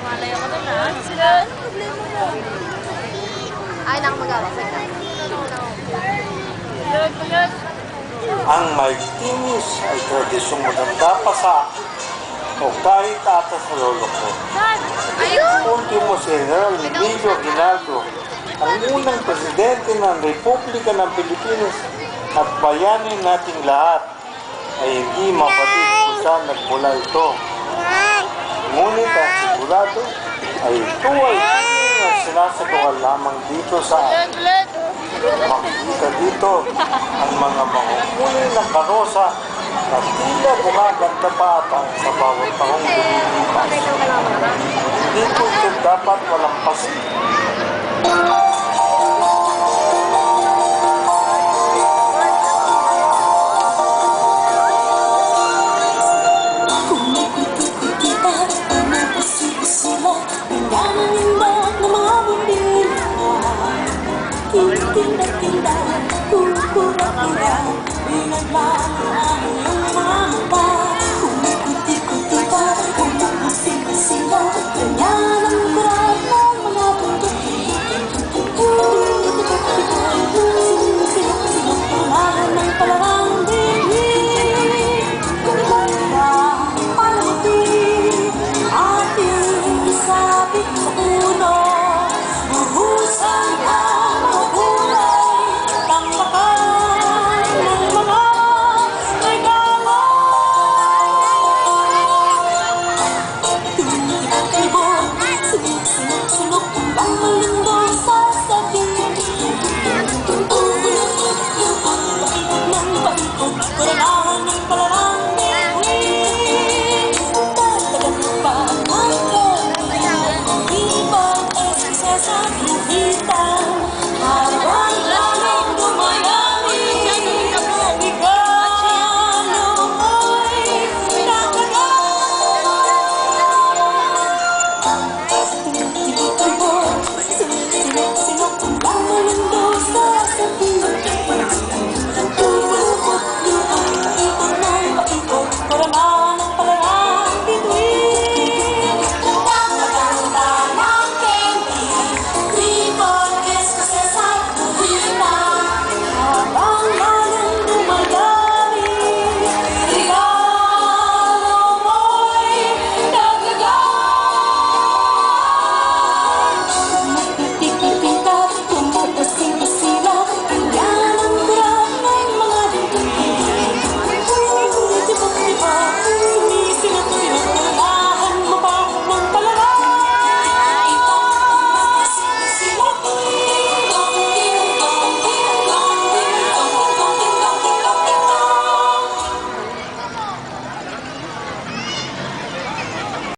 Malay ako doon ha. Sila, ano problema mo? Ay, nakamagawa. Ang may tinis ay tradisyong maganda pa sa akin o kahit ata sa lolo ko. Ultimo si General Emilio Aguinaldo, ang unang presidente ng Republika ng Pilipinas at bayanin nating lahat, ay hindi mapatid kung saan nagmula ito. Ngunit ang sigurado ay ito ay ang sinasagawa lamang dito sa atin. Makikita dito ang mga mangunguli ng karosa na tila gumaganda pa ata sa bawat taong lumilipas. Dito ito dapat walampasin